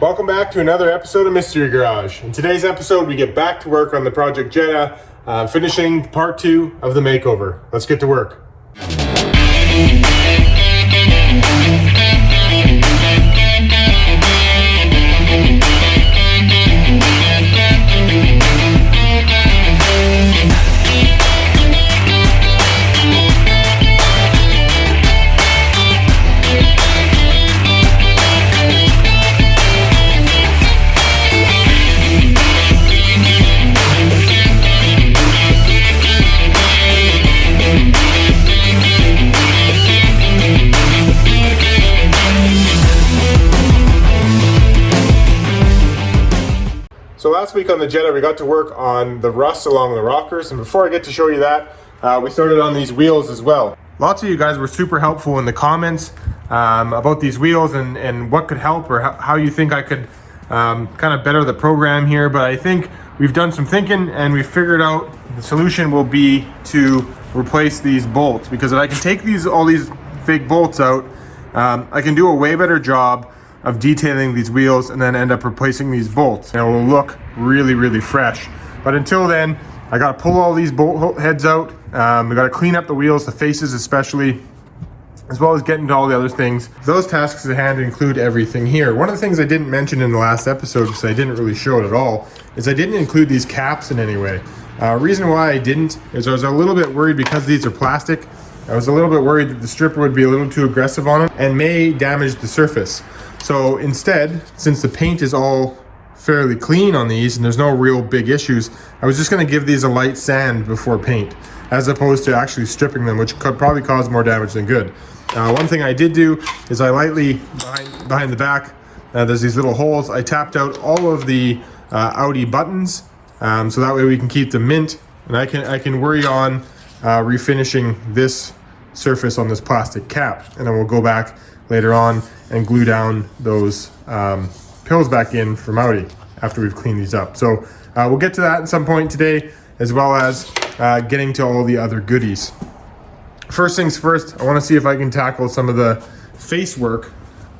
Welcome back to another episode of Mystery Garage. In today's episode, we get back to work on the project Jetta, finishing part 2 of the makeover. Let's get to work. So last week on the Jetta, we got to work on the rust along the rockers, and before I get to show you that, we started on these wheels as well. Lots of you guys were super helpful in the comments about these wheels and what could help, or how you think I could kind of better the program here. But I think we've done some thinking and we figured out the solution will be to replace these bolts, because if I can take all these fake bolts out, I can do a way better job of detailing these wheels and then end up replacing these bolts, and it will look really, really fresh. But until then, I gotta pull all these bolt heads out. We gotta clean up the wheels, the faces especially, as well as get into all the other things. Those tasks at hand include everything here. One of the things I didn't mention in the last episode, because I didn't really show it at all, is I didn't include these caps in any way. Reason why I didn't is I was a little bit worried, because these are plastic, I was a little bit worried that the stripper would be a little too aggressive on them and may damage the surface. So instead, since the paint is all fairly clean on these and there's no real big issues, I was just going to give these a light sand before paint, as opposed to actually stripping them, which could probably cause more damage than good. One thing I did do is I lightly, behind the back, there's these little holes, I tapped out all of the Audi buttons, so that way we can keep them mint, and I can worry on refinishing this surface on this plastic cap, and then we'll go back later on and glue down those pills back in from Audi after we've cleaned these up. So we'll get to that at some point today, as well as getting to all the other goodies. First things first, I want to see if I can tackle some of the face work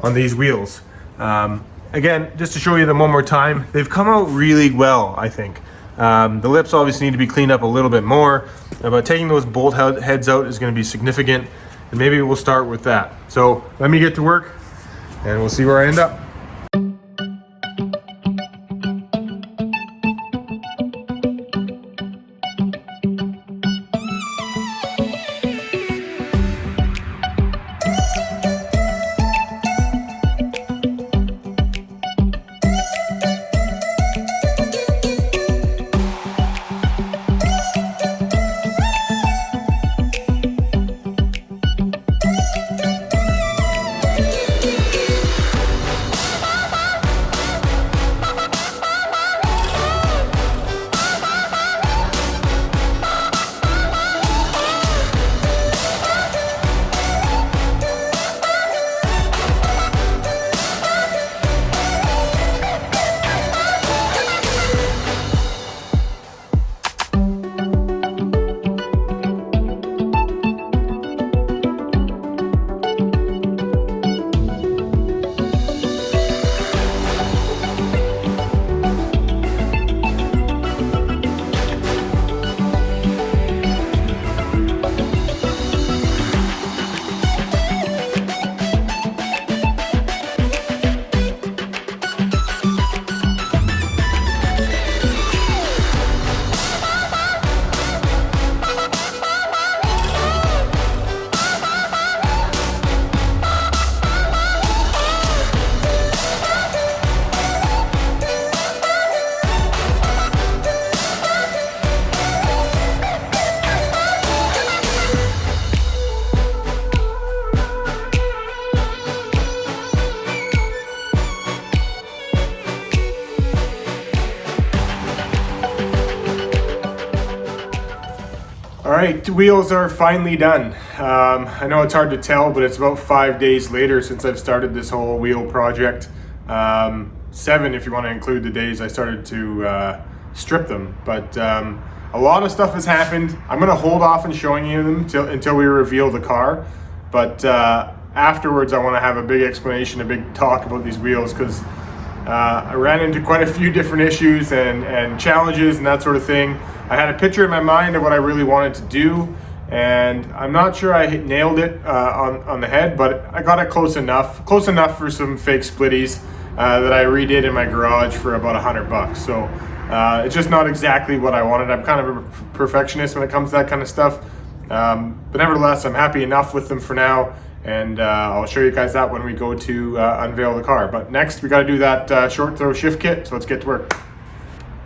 on these wheels. Again, just to show you them one more time, they've come out really well, I think. The lips obviously need to be cleaned up a little bit more, but taking those bolt heads out is going to be significant, and maybe we'll start with that. So let me get to work and we'll see where I end up. Alright, the wheels are finally done. I know it's hard to tell, but it's about 5 days later since I've started this whole wheel project. 7 if you want to include the days I started to strip them. But a lot of stuff has happened. I'm going to hold off on showing you them until we reveal the car. But afterwards I want to have a big explanation, a big talk about these wheels, because I ran into quite a few different issues and challenges and that sort of thing. I had a picture in my mind of what I really wanted to do, and I'm not sure I nailed it on the head, but I got it close enough for some fake splitties that I redid in my garage for about $100. So it's just not exactly what I wanted. I'm kind of a perfectionist when it comes to that kind of stuff, but nevertheless, I'm happy enough with them for now, and I'll show you guys that when we go to unveil the car. But next, we got to do that short throw shift kit, so let's get to work.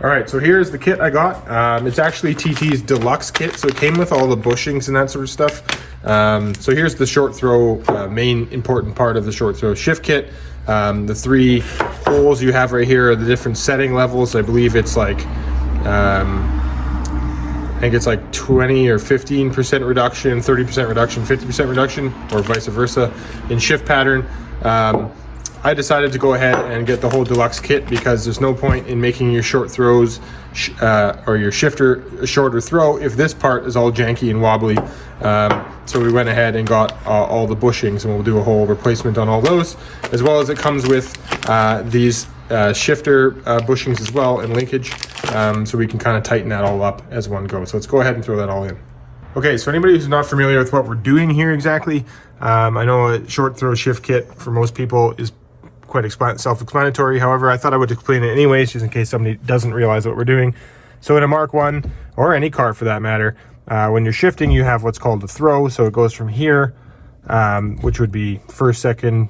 All right, so here's the kit I got. It's actually TT's deluxe kit, so it came with all the bushings and that sort of stuff. So here's the short throw, main important part of the short throw shift kit. The 3 holes you have right here are the different setting levels. I believe it's like, I think it's like 20 or 15% reduction, 30% reduction, 50% reduction, or vice versa in shift pattern. I decided to go ahead and get the whole deluxe kit because there's no point in making your short throws or your shifter a shorter throw if this part is all janky and wobbly. So we went ahead and got all the bushings, and we'll do a whole replacement on all those, as well as it comes with these shifter bushings as well and linkage, so we can kind of tighten that all up as one go. So let's go ahead and throw that all in. Okay, so anybody who's not familiar with what we're doing here exactly, I know a short throw shift kit for most people is quite self-explanatory. However, I thought I would explain it anyways, just in case somebody doesn't realize what we're doing. So in a Mk1, or any car for that matter, when you're shifting, you have what's called a throw. So it goes from here, which would be first, third,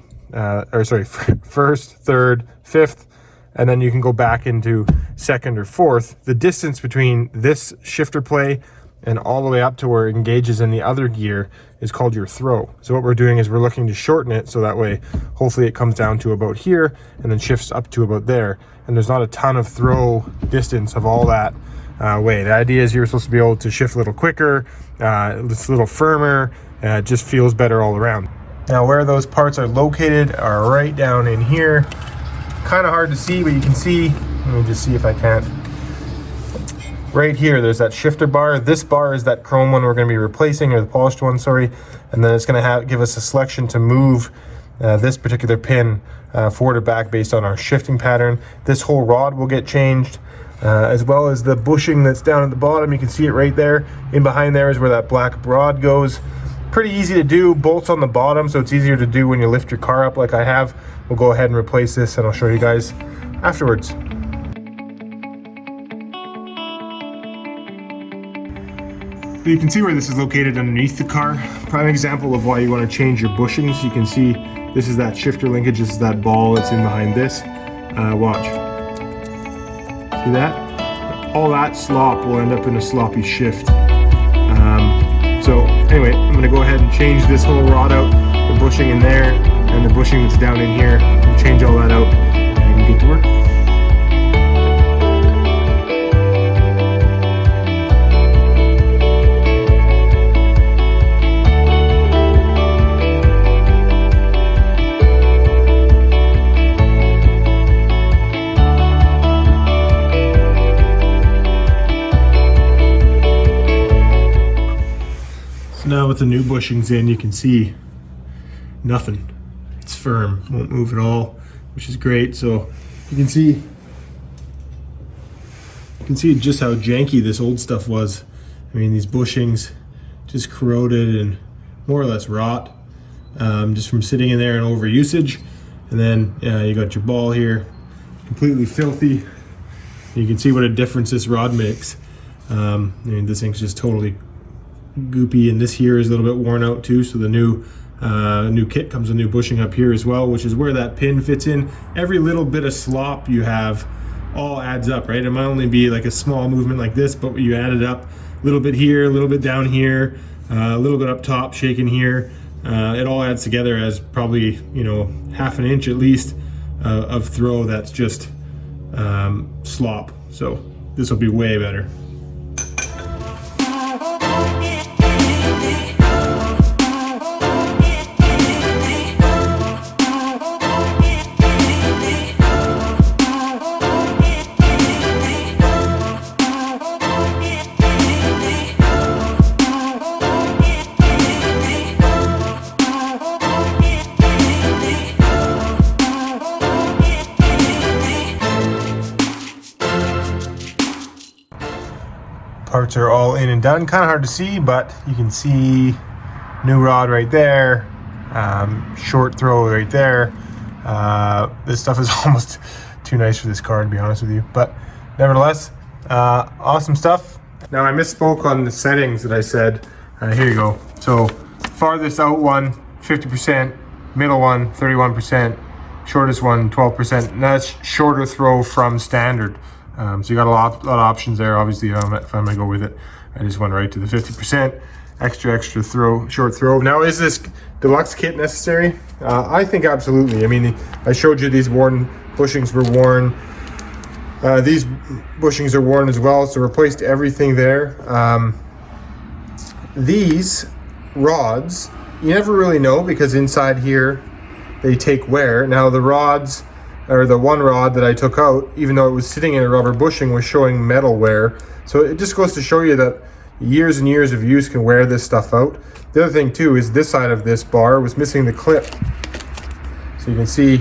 fifth, and then you can go back into second or fourth. The distance between this shifter play and all the way up to where it engages in the other gear is called your throw. So what we're doing is we're looking to shorten it, so that way hopefully it comes down to about here and then shifts up to about there, and there's not a ton of throw distance of all that way. The idea is you're supposed to be able to shift a little quicker, it's a little firmer, it just feels better all around. Now where those parts are located are right down in here. Kind of hard to see, but you can see, let me just see if I can't. Right here, there's that shifter bar. This bar is that chrome one we're going to be replacing, or the polished one, sorry. And then it's going to give us a selection to move this particular pin forward or back based on our shifting pattern. This whole rod will get changed, as well as the bushing that's down at the bottom. You can see it right there. In behind there is where that black rod goes. Pretty easy to do. Bolts on the bottom, so it's easier to do when you lift your car up like I have. We'll go ahead and replace this, and I'll show you guys afterwards. You can see where this is located underneath the car. Prime example of why you want to change your bushings. You can see this is that shifter linkage, this is that ball that's in behind this. Watch. See that? All that slop will end up in a sloppy shift. So anyway, I'm going to go ahead and change this whole rod out, the bushing in there, and the bushing that's down in here, and change all that out, and get to work. Now with the new bushings in, you can see nothing. It's firm, won't move at all, which is great. So you can see just how janky this old stuff was. I mean, these bushings just corroded and more or less rot, just from sitting in there and over usage. And then you got your ball here, completely filthy. You can see what a difference this rod makes. I mean, this thing's just totally goopy, and this here is a little bit worn out too. So the new kit comes with new bushing up here as well, which is where that pin fits in. Every little bit of slop you have all adds up, right? It might only be like a small movement like this, but you add it up, a little bit here, a little bit down here, a little bit up top, shaking here. It all adds together as probably, you know, half an inch at least of throw that's just slop. So this will be way better. Parts are all in and done. Kind of hard to see, but you can see new rod right there, short throw right there. This stuff is almost too nice for this car, to be honest with you, but nevertheless, awesome stuff. Now I misspoke on the settings that I said. Here you go. So farthest out one 50%, middle one 31%, shortest one 12%, and that's shorter throw from standard. So you got a lot of options there. Obviously, if I'm gonna go with it, I just went right to the 50%. Extra throw, short throw. Now, is this deluxe kit necessary? I think absolutely. I mean, I showed you these worn bushings were worn. These bushings are worn as well, so replaced everything there. These rods, you never really know because inside here they take wear. Now the rods, or the one rod that I took out, even though it was sitting in a rubber bushing, was showing metal wear. So it just goes to show you that years and years of use can wear this stuff out. The other thing too is this side of this bar was missing the clip. So you can see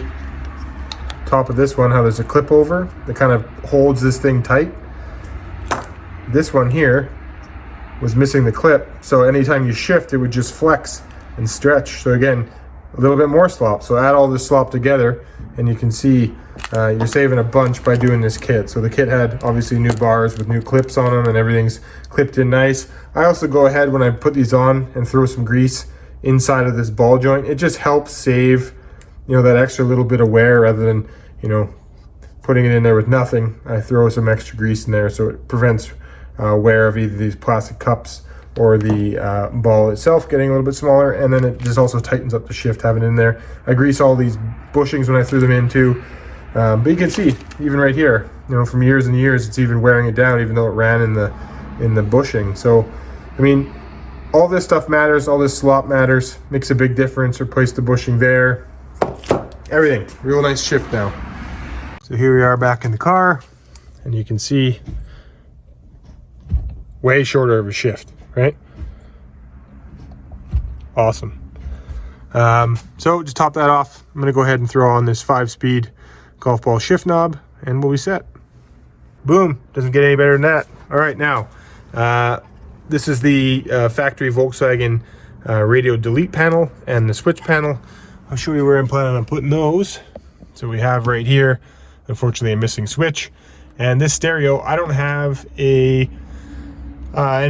top of this one how there's a clip over that kind of holds this thing tight. This one here was missing the clip, so anytime you shift it would just flex and stretch. So again, a little bit more slop. So add all this slop together and you can see you're saving a bunch by doing this kit. So the kit had obviously new bars with new clips on them and everything's clipped in nice. I also go ahead when I put these on and throw some grease inside of this ball joint. It just helps save, you know, that extra little bit of wear rather than, you know, putting it in there with nothing. I throw some extra grease in there so it prevents wear of either these plastic cups or the ball itself getting a little bit smaller, and then it just also tightens up the shift having it in there. I grease all these bushings when I threw them in too, but you can see even right here, you know, from years and years it's even wearing it down even though it ran in the bushing. So I mean, all this stuff matters, all this slop matters, makes a big difference. Replace the bushing there, everything, real nice shift now. So here we are back in the car and you can see way shorter of a shift, right? Awesome. So just top that off. I'm gonna go ahead and throw on this 5-speed golf ball shift knob and we'll be set. Boom, doesn't get any better than that. All right, now, this is the factory Volkswagen radio delete panel and the switch panel. I'll show you where I'm planning on putting those. So we have right here, unfortunately, a missing switch. And this stereo, I don't have any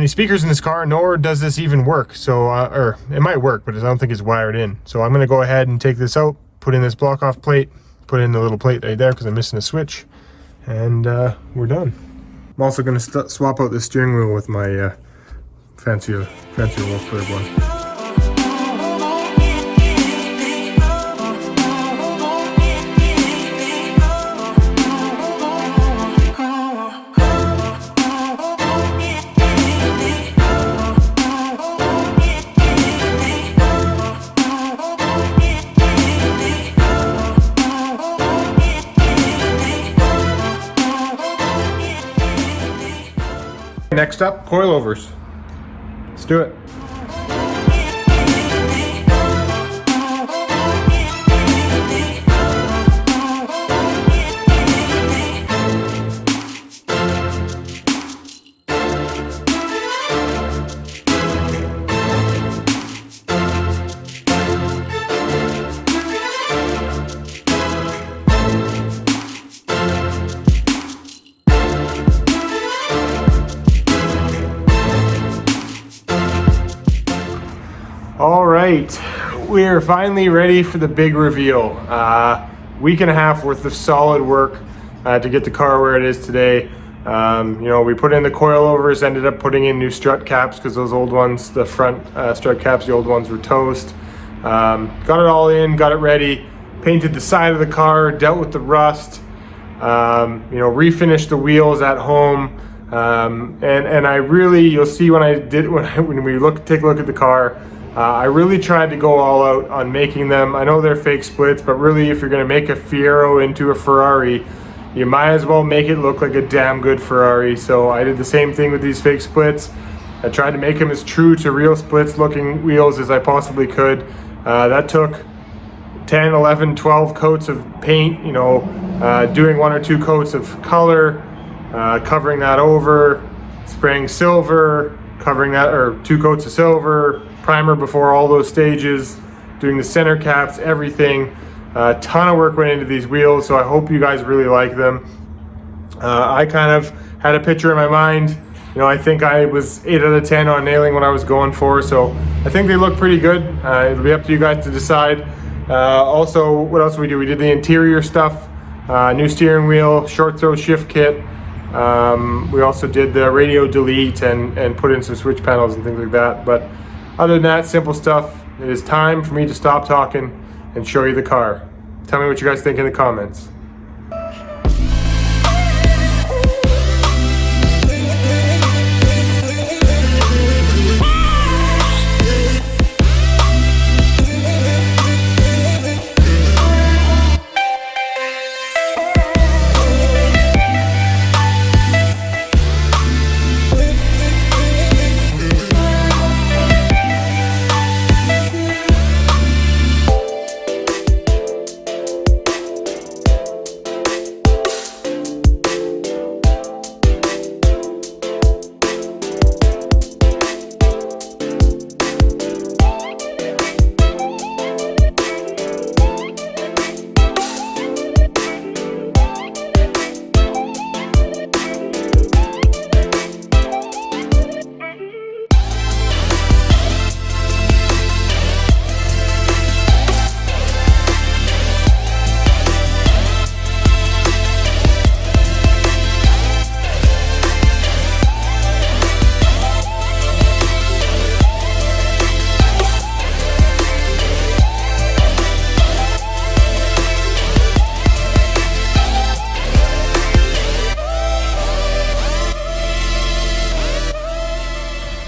speakers in this car, nor does this even work. So, or it might work, but I don't think it's wired in. So I'm gonna go ahead and take this out, put in this block off plate, put in the little plate right there because I'm missing a switch, and we're done. I'm also gonna swap out the steering wheel with my fancier Wolf Curve one. Next up, coilovers. Let's do it. All right, we're finally ready for the big reveal. Week and a half worth of solid work to get the car where it is today. You know, we put in the coilovers, ended up putting in new strut caps because those old ones, the front strut caps, the old ones were toast. Got it all in, got it ready, painted the side of the car, dealt with the rust, you know, refinished the wheels at home. And I really, you'll see when we take a look at the car, I really tried to go all out on making them. I know they're fake splits, but really if you're gonna make a Fiero into a Ferrari, you might as well make it look like a damn good Ferrari. So I did the same thing with these fake splits. I tried to make them as true to real splits looking wheels as I possibly could. That took 10, 11, 12 coats of paint, you know, doing 1 or 2 coats of color, covering that over, spraying silver, covering that, or 2 coats of silver, primer before all those stages, doing the center caps, everything. A ton of work went into these wheels, so I hope you guys really like them. I kind of had a picture in my mind. You know, I think I was 8 out of 10 on nailing what I was going for, so I think they look pretty good. It'll be up to you guys to decide. Also, what else did we do? We did the interior stuff, new steering wheel, short throw shift kit. We also did the radio delete and put in some switch panels and things like that. But other than that, simple stuff. It is time for me to stop talking and show you the car. Tell me what you guys think in the comments.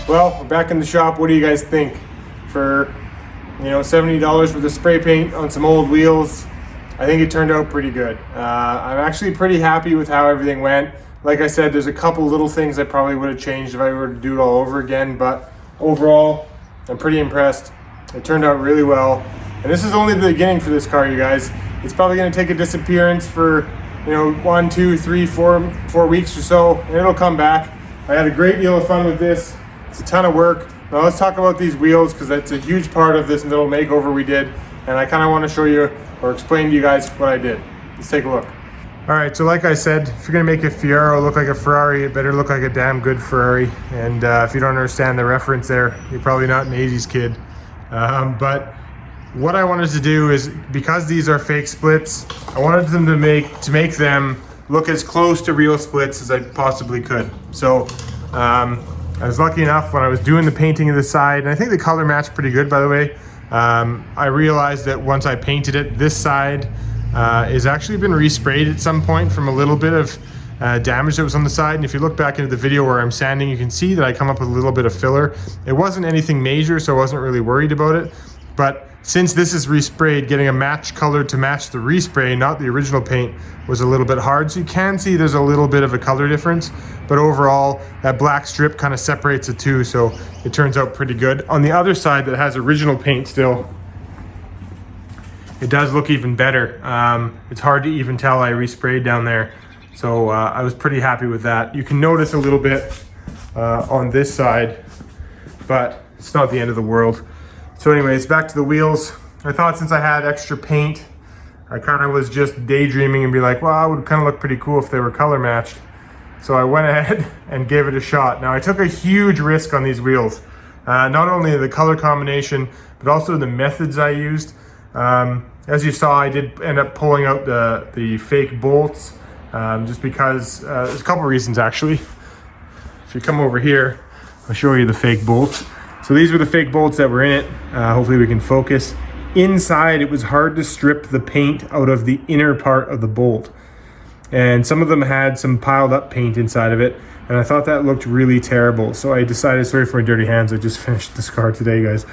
Well, we're back in the shop. What do you guys think? For, you know, $70 worth of spray paint on some old wheels, I think it turned out pretty good. I'm actually pretty happy with how everything went. Like I said, there's a couple little things I probably would have changed if I were to do it all over again, but overall, I'm pretty impressed. It turned out really well. And this is only the beginning for this car, you guys. It's probably gonna take a disappearance for, you know, 1, 2, 3, 4 weeks or so, and it'll come back. I had a great deal of fun with this. It's a ton of work. Now let's talk about these wheels, because that's a huge part of this little makeover we did. And I kind of want to show you or explain to you guys what I did. Let's take a look. All right, so like I said, if you're gonna make a Fiero look like a Ferrari, it better look like a damn good Ferrari. And if you don't understand the reference there, you're probably not an 80s kid. But what I wanted to do is, because these are fake splits, I wanted them to make them look as close to real splits as I possibly could. So I was lucky enough when I was doing the painting of the side, and I think the color matched pretty good, by the way. I realized that once I painted it, this side has actually been resprayed at some point from a little bit of damage that was on the side. And if you look back into the video where I'm sanding, you can see that I come up with a little bit of filler. It wasn't anything major, so I wasn't really worried about it. But since this is resprayed, getting a match color to match the respray, not the original paint, was a little bit hard. So you can see there's a little bit of a color difference, but overall that black strip kind of separates the two, so it turns out pretty good. On the other side that has original paint still, it does look even better. It's hard to even tell I resprayed down there. So I was pretty happy with that. You can notice a little bit on this side, but it's not the end of the world. So anyways, back to the wheels. I thought since I had extra paint, I kind of was just daydreaming and be like, well, it would kind of look pretty cool if they were color matched. So I went ahead and gave it a shot. Now I took a huge risk on these wheels. Not only the color combination, but also the methods I used. As you saw, I did end up pulling out the fake bolts, just because, there's a couple reasons actually. If you come over here, I'll show you the fake bolts. So these were the fake bolts that were in it. Hopefully we can focus. Inside, it was hard to strip the paint out of the inner part of the bolt. And some of them had some piled up paint inside of it. And I thought that looked really terrible. So I decided, sorry for my dirty hands, I just finished this car today, guys.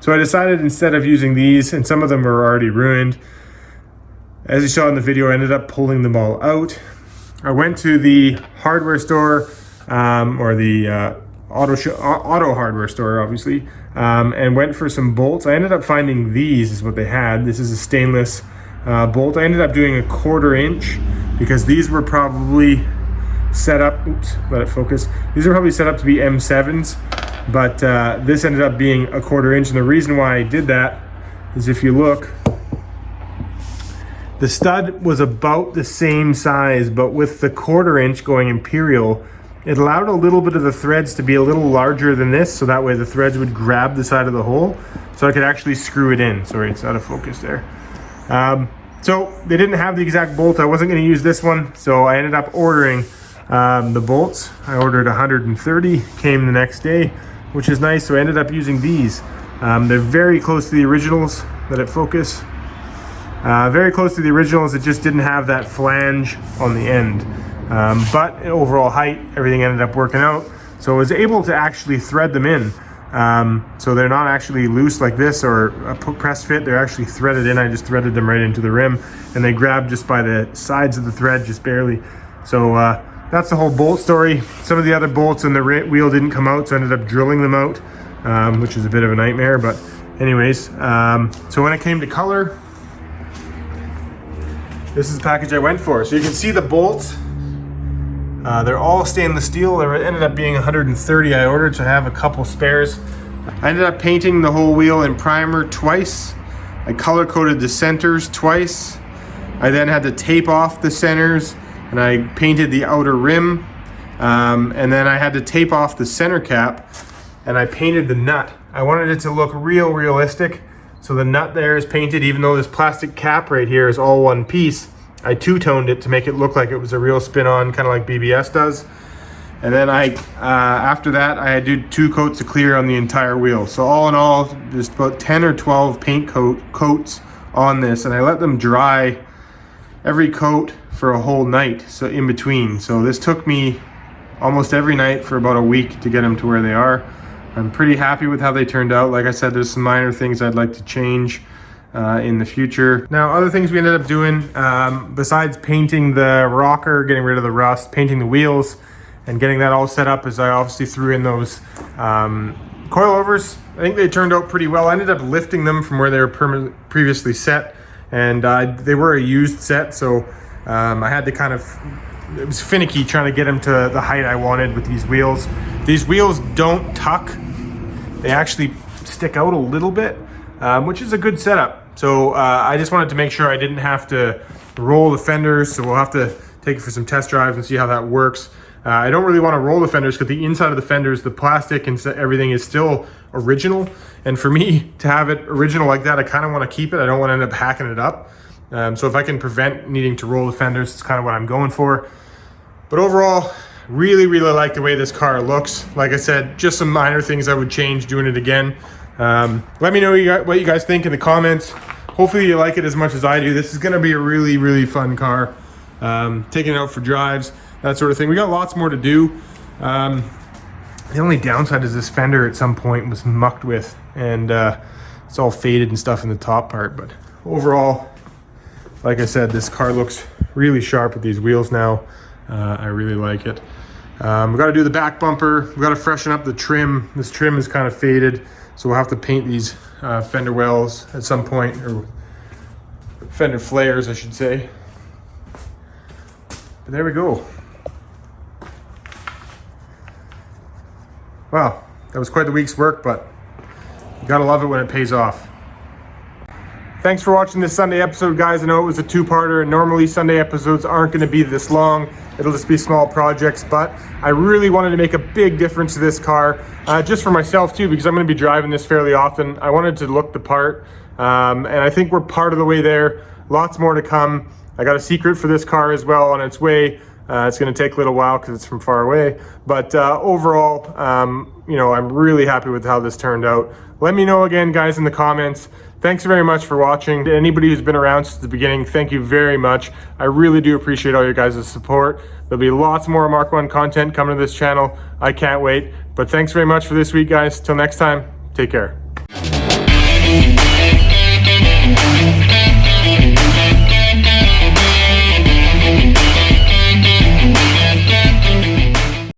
So I decided instead of using these, and some of them were already ruined, as you saw in the video, I ended up pulling them all out. I went to the hardware store, or the auto hardware store, obviously, and went for some bolts. I ended up finding these is what they had. This is a stainless bolt. I ended up doing a 1/4 inch because these were probably set up, oops, let it focus. These are probably set up to be M7s, but this ended up being a 1/4 inch. And the reason why I did that is if you look, the stud was about the same size, but with the 1/4 inch going imperial, it allowed a little bit of the threads to be a little larger than this, so that way the threads would grab the side of the hole, so I could actually screw it in. Sorry, it's out of focus there. So they didn't have the exact bolt. I wasn't going to use this one, so I ended up ordering the bolts. I ordered 130, came the next day, which is nice, so I ended up using these. They're very close to the originals. Let it focus. Very close to the originals, it just didn't have that flange on the end. But overall height, everything ended up working out. So I was able to actually thread them in. So they're not actually loose like this or a press fit, they're actually threaded in. I just threaded them right into the rim and they grab just by the sides of the thread, just barely. So that's the whole bolt story. Some of the other bolts in the wheel didn't come out, so I ended up drilling them out, which is a bit of a nightmare, but anyways. So when it came to color, this is the package I went for. So you can see the bolts. They're all stainless steel. There ended up being 130 I ordered, so I have a couple spares. I ended up painting the whole wheel in primer twice. I color coded the centers twice. I then had to tape off the centers and I painted the outer rim. And then I had to tape off the center cap and I painted the nut. I wanted it to look realistic. So the nut there is painted, even though this plastic cap right here is all one piece. I two-toned it to make it look like it was a real spin-on, kind of like BBS does. And then after that, I did 2 coats of clear on the entire wheel. So all in all, just about 10 or 12 paint coats on this. And I let them dry every coat for a whole night, so in between. So this took me almost every night for about a week to get them to where they are. I'm pretty happy with how they turned out. Like I said, there's some minor things I'd like to change in the future. Now, other things we ended up doing, besides painting the rocker, getting rid of the rust, painting the wheels, and getting that all set up, is I obviously threw in those coilovers. I think they turned out pretty well. I ended up lifting them from where they were previously set, and they were a used set, so I had to kind of, it was finicky trying to get them to the height I wanted with these wheels. These wheels don't tuck. They actually stick out a little bit, which is a good setup. So I just wanted to make sure I didn't have to roll the fenders, so we'll have to take it for some test drives and see how that works. I don't really want to roll the fenders because the inside of the fenders, the plastic and everything is still original. And for me to have it original like that, I kind of want to keep it. I don't want to end up hacking it up. So if I can prevent needing to roll the fenders, it's kind of what I'm going for. But overall, really like the way this car looks. Like I said, just some minor things I would change doing it again. Let me know what you guys think in the comments. Hopefully you like it as much as I do. This is going to be a really fun car. Taking it out for drives, that sort of thing. We got lots more to do. The only downside is this fender at some point was mucked with, and it's all faded and stuff in the top part. But overall, like I said, this car looks really sharp with these wheels now. I really like it. We got to do the back bumper. We got to freshen up the trim. This trim is kind of faded, so we'll have to paint these fender wells at some point, or fender flares, I should say. But there we go. Wow, that was quite the week's work, but you gotta love it when it pays off. Thanks for watching this Sunday episode, guys. I know it was a 2-parter, and normally Sunday episodes aren't going to be this long. It'll just be small projects, but I really wanted to make a big difference to this car, just for myself too, because I'm going to be driving this fairly often. I wanted to look the part, and I think we're part of the way there. Lots more to come. I got a secret for this car as well on its way. It's going to take a little while because it's from far away, but overall, you know, I'm really happy with how this turned out. Let me know again, guys, in the comments. Thanks very much for watching. To anybody who's been around since the beginning, thank you very much. I really do appreciate all your guys' support. There'll be lots more Mk1 content coming to this channel. I can't wait. But thanks very much for this week, guys. Till next time, take care.